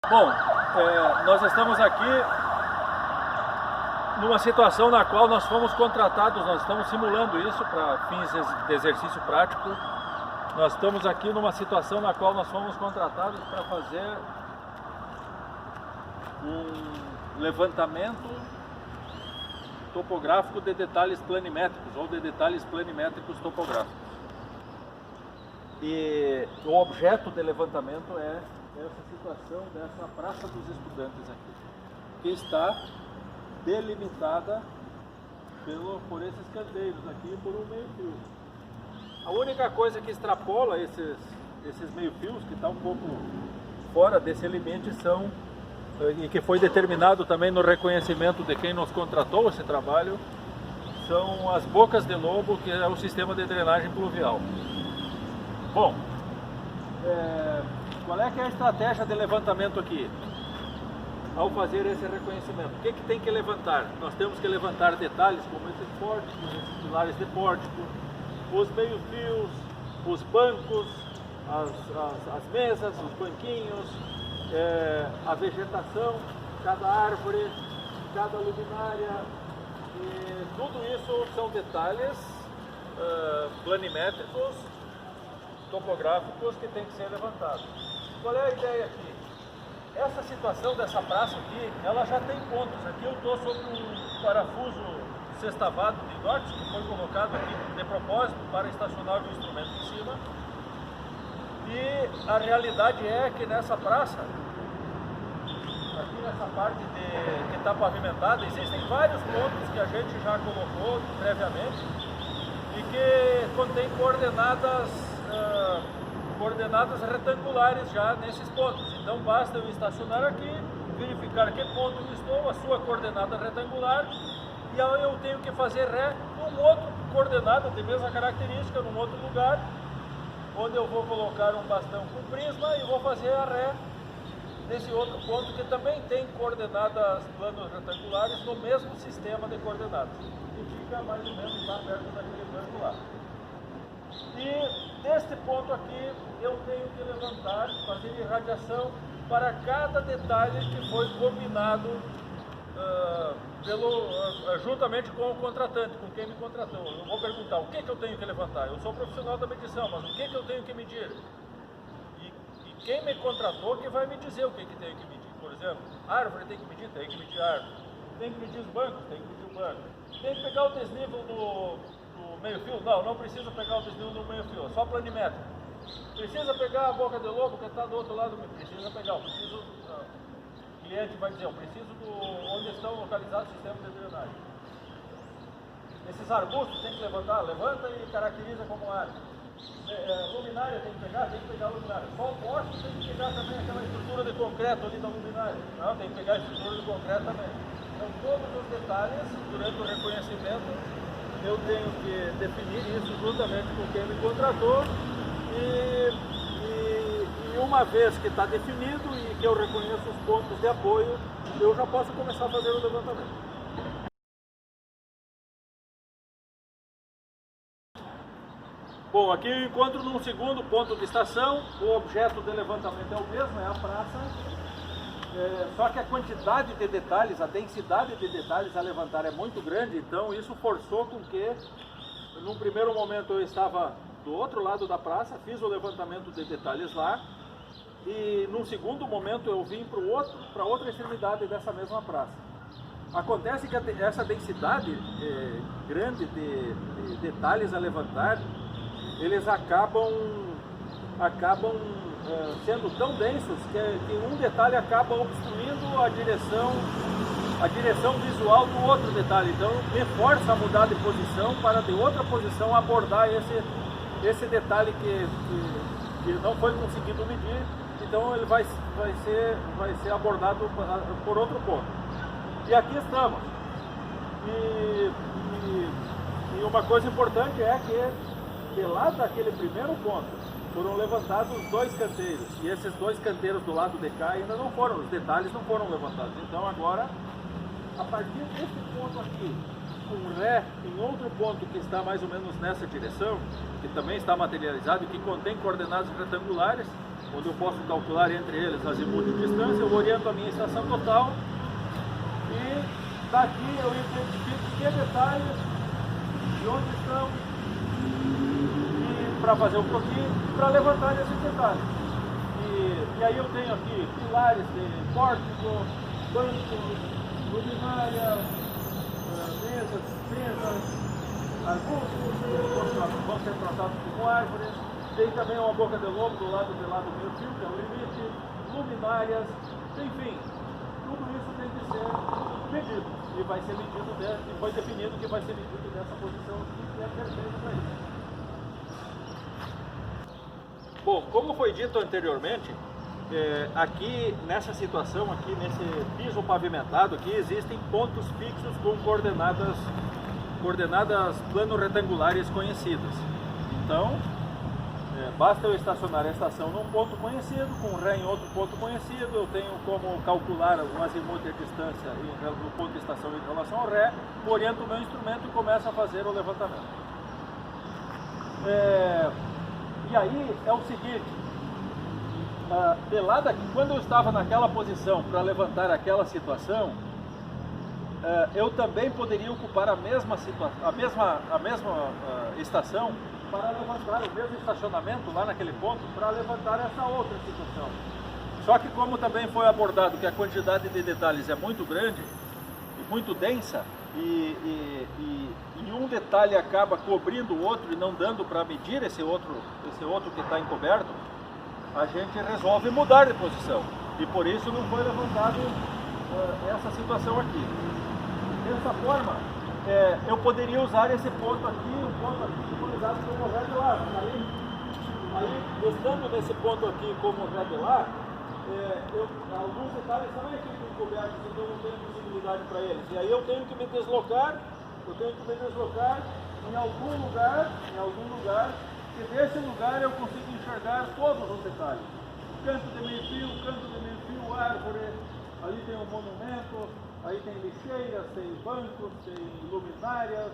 Bom, nós estamos aqui numa situação na qual nós fomos contratados, nós estamos simulando isso para fins de exercício prático. Nós estamos aqui numa situação na qual nós fomos contratados para fazer um levantamento topográfico de detalhes planimétricos ou de detalhes planimétricos topográficos. E o objeto de levantamento é essa situação dessa Praça dos Estudantes aqui, que está delimitada por esses canteiros aqui, por um meio-fio. A única coisa que extrapola esses meio-fios, que está um pouco fora desse limite, e que foi determinado também no reconhecimento de quem nos contratou esse trabalho, são as bocas de lobo, que é o sistema de drenagem pluvial. Bom, qual é que é a estratégia de levantamento aqui? Ao fazer esse reconhecimento, o que tem que levantar? Nós temos que levantar detalhes como esses pórticos, esses pilares de pórtico, os meios-fios, os bancos, as mesas, os banquinhos, a vegetação, cada árvore, cada luminária, e tudo isso são detalhes planimétricos, topográficos que tem que ser levantados. Qual é a ideia aqui? Essa situação dessa praça aqui, ela já tem pontos. Aqui eu estou sobre um parafuso sextavado de inox que foi colocado aqui de propósito para estacionar o instrumento em cima. E a realidade é que nessa praça, aqui nessa parte que está pavimentada, existem vários pontos que a gente já colocou previamente e que contém coordenadas retangulares já nesses pontos. Então basta eu estacionar aqui, verificar que ponto eu estou, a sua coordenada retangular, e aí eu tenho que fazer ré num outro coordenada de mesma característica, num outro lugar, onde eu vou colocar um bastão com prisma e vou fazer a ré nesse outro ponto que também tem coordenadas planos retangulares no mesmo sistema de coordenadas, que fica mais ou menos lá perto daquele banco lá. E deste ponto aqui eu tenho que levantar, fazer irradiação para cada detalhe que foi combinado juntamente com o contratante, com quem me contratou. Eu vou perguntar o que eu tenho que levantar. Eu sou profissional da medição, mas o que eu tenho que medir? E quem me contratou que vai me dizer o que tenho que medir. Por exemplo, árvore tem que medir árvore. Tem que medir os bancos, tem que medir o banco. Tem que pegar o desnível do meio-fio? Não precisa pegar o desnível do meio-fio, só planimétrico. Precisa pegar a boca de lobo que está do outro lado? Precisa pegar. O cliente vai dizer, eu preciso onde estão localizados os sistemas de drenagem. Esses arbustos tem que levantar, levanta e caracteriza como árvore. Luminária tem que pegar a luminária. Só o poste tem que pegar também aquela estrutura de concreto ali da luminária. Não, tem que pegar a estrutura de concreto também. Então todos os detalhes, durante o reconhecimento, eu tenho que definir isso juntamente com quem me contratou e uma vez que está definido e que eu reconheço os pontos de apoio, eu já posso começar a fazer o levantamento. Bom, aqui eu encontro num segundo ponto de estação, o objeto de levantamento é o mesmo, é a praça, só que a quantidade de detalhes, a densidade de detalhes a levantar é muito grande, então isso forçou com que, num primeiro momento eu estava do outro lado da praça, fiz o levantamento de detalhes lá, e num segundo momento eu vim para outra extremidade dessa mesma praça. Acontece que essa densidade grande de detalhes a levantar, eles acabam sendo tão densos que um detalhe acaba obstruindo a direção visual do outro detalhe. Então me força a mudar de posição para de outra posição abordar esse detalhe que não foi conseguido medir. Então ele vai ser abordado por outro ponto. E aqui estamos. E uma coisa importante é que lá daquele primeiro ponto foram levantados 2 canteiros. E esses 2 canteiros do lado de cá ainda não foram, os detalhes não foram levantados. Então agora, a partir desse ponto aqui, com ré em outro ponto que está mais ou menos nessa direção, que também está materializado e que contém coordenadas retangulares, onde eu posso calcular entre eles azimuth de distância, eu oriento a minha estação total e daqui eu identifico que detalhes, de onde estão, e para fazer o croquis, para levantar esses detalhes. E aí eu tenho aqui pilares de pórtico, bancos, luminária, mesas, arbustos, vão ser tratados como árvores. Tem também uma boca de lobo do lado de lá do meio fio, que é o limite, luminárias, enfim, tudo isso tem que ser medido. E vai ser medido, e foi definido que vai ser medido dessa posição aqui, que é perfeito para isso. Bom, como foi dito anteriormente, aqui nessa situação, aqui nesse piso pavimentado, aqui existem pontos fixos com coordenadas plano-retangulares conhecidas. Então, basta eu estacionar a estação num ponto conhecido, com ré em outro ponto conhecido, eu tenho como calcular o azimuth e a distância no ponto de estação em relação ao ré, oriento o meu instrumento e começo a fazer o levantamento. E aí é o seguinte, de lá daqui, quando eu estava naquela posição para levantar aquela situação, eu também poderia ocupar a mesma estação para levantar o mesmo estacionamento lá naquele ponto para levantar essa outra situação. Só que como também foi abordado que a quantidade de detalhes é muito grande e muito densa e um detalhe acaba cobrindo o outro e não dando para medir esse outro que está encoberto, a gente resolve mudar de posição e por isso não foi levantado essa situação aqui. Dessa forma, eu poderia usar esse ponto aqui, o ponto aqui simbolizado como redelar. Aí, estando nesse ponto aqui como redelar, alguns detalhes também ficam encobertos, então eu não tenho visibilidade para eles. E aí eu tenho que me deslocar em algum lugar, e desse lugar eu consigo enxergar todos os detalhes. Canto de meio fio, árvore, ali tem um monumento, aí tem lixeiras, tem bancos, tem luminárias,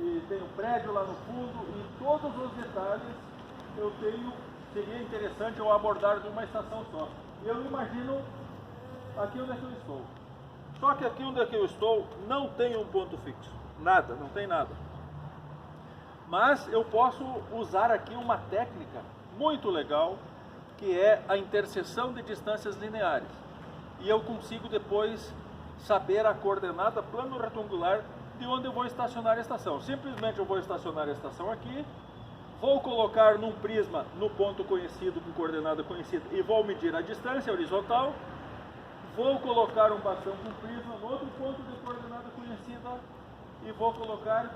e tem um prédio lá no fundo, e todos os detalhes seria interessante eu abordar de uma estação só. E eu imagino aqui onde é que eu estou. Só que aqui onde é que eu estou não tem um ponto fixo, nada, não tem nada. Mas eu posso usar aqui uma técnica muito legal, que é a interseção de distâncias lineares. E eu consigo depois saber a coordenada plano retangular de onde eu vou estacionar a estação. Simplesmente eu vou estacionar a estação aqui, vou colocar num prisma no ponto conhecido, com coordenada conhecida, e vou medir a distância horizontal, vou colocar um bastão com prisma no outro ponto de coordenada conhecida e vou colocar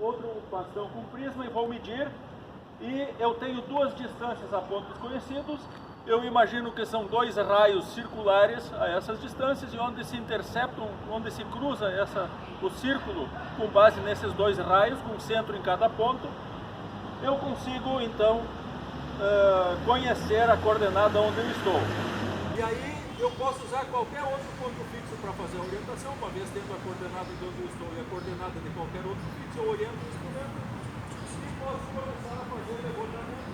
outro bastão com prisma e vou medir, e eu tenho duas distâncias a pontos conhecidos. Eu imagino que são dois raios circulares a essas distâncias e onde se interceptam, onde se cruza o círculo com base nesses dois raios, com centro em cada ponto, eu consigo então conhecer a coordenada onde eu estou. E aí eu posso usar qualquer outro ponto fixo para fazer a orientação, uma vez tendo a coordenada de onde eu estou e a coordenada de qualquer outro fixo, eu oriento o instrumento e posso começar a fazer o levantamento.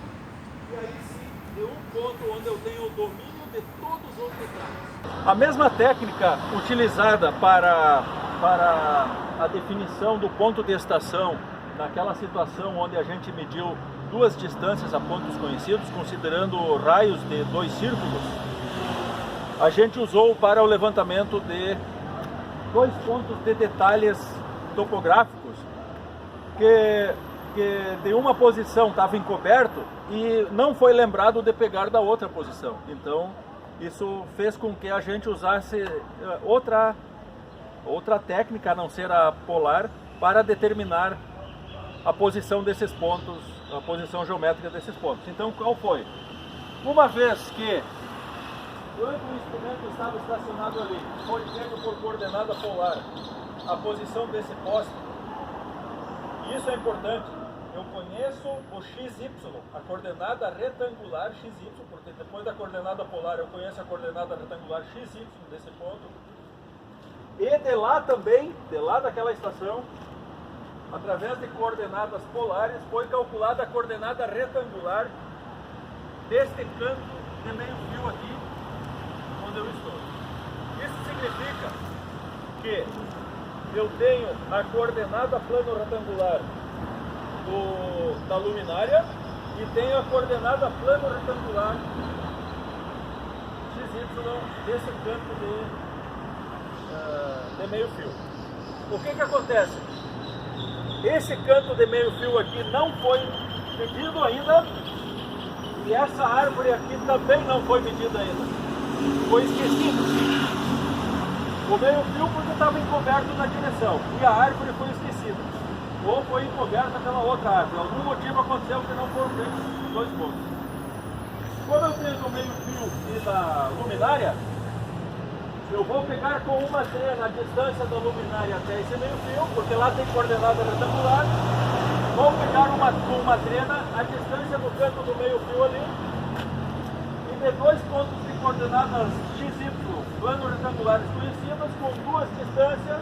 E aí sim, de um ponto onde eu tenho o domínio de todos os detalhes. A mesma técnica utilizada para a definição do ponto de estação, naquela situação onde a gente mediu duas distâncias a pontos conhecidos, considerando raios de dois círculos, a gente usou para o levantamento de dois pontos de detalhes topográficos que de uma posição estava encoberto e não foi lembrado de pegar da outra posição. Então isso fez com que a gente usasse outra técnica, a não ser a polar, para determinar a posição desses pontos, a posição geométrica desses pontos. Então qual foi? Uma vez que quando o instrumento estava estacionado ali, foi pego por coordenada polar a posição desse poste, e isso é importante. Eu conheço o XY, a coordenada retangular XY, porque depois da coordenada polar eu conheço a coordenada retangular XY desse ponto. E de lá também, de lá daquela estação, através de coordenadas polares, foi calculada a coordenada retangular deste canto de meio fio aqui onde eu estou. Isso significa que eu tenho a coordenada plano retangular da luminária e tenho a coordenada plano retangular XY desse canto de meio fio. O que acontece? Esse canto de meio fio aqui não foi medido ainda e essa árvore aqui também não foi medida ainda. Foi esquecido. O meio fio porque estava encoberto na direção e a árvore foi esquecida. Ou foi encoberta pela outra árvore. Algum motivo aconteceu que não foram feitos os dois pontos. Quando eu tenho do meio fio e da luminária, eu vou pegar com uma trena a distância da luminária até esse meio fio, porque lá tem coordenada retangular. Vou pegar com uma trena a distância do canto do meio fio ali. E de dois pontos de coordenadas XY, plano retangulares conhecidas, com duas distâncias,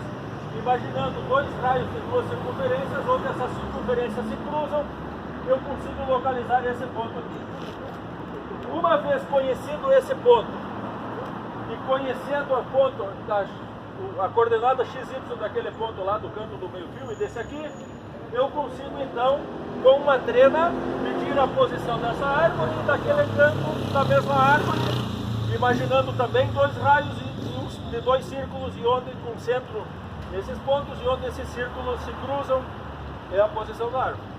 imaginando dois raios de duas circunferências, onde essas circunferências se cruzam, eu consigo localizar esse ponto aqui. Uma vez conhecido esse ponto, e conhecendo a coordenada XY daquele ponto lá do canto do meio fio e desse aqui, eu consigo então, com uma trena, medir a posição dessa árvore e daquele canto da mesma árvore, imaginando também dois raios de dois círculos e onde concentro esses pontos e onde esses círculos se cruzam é a posição da árvore.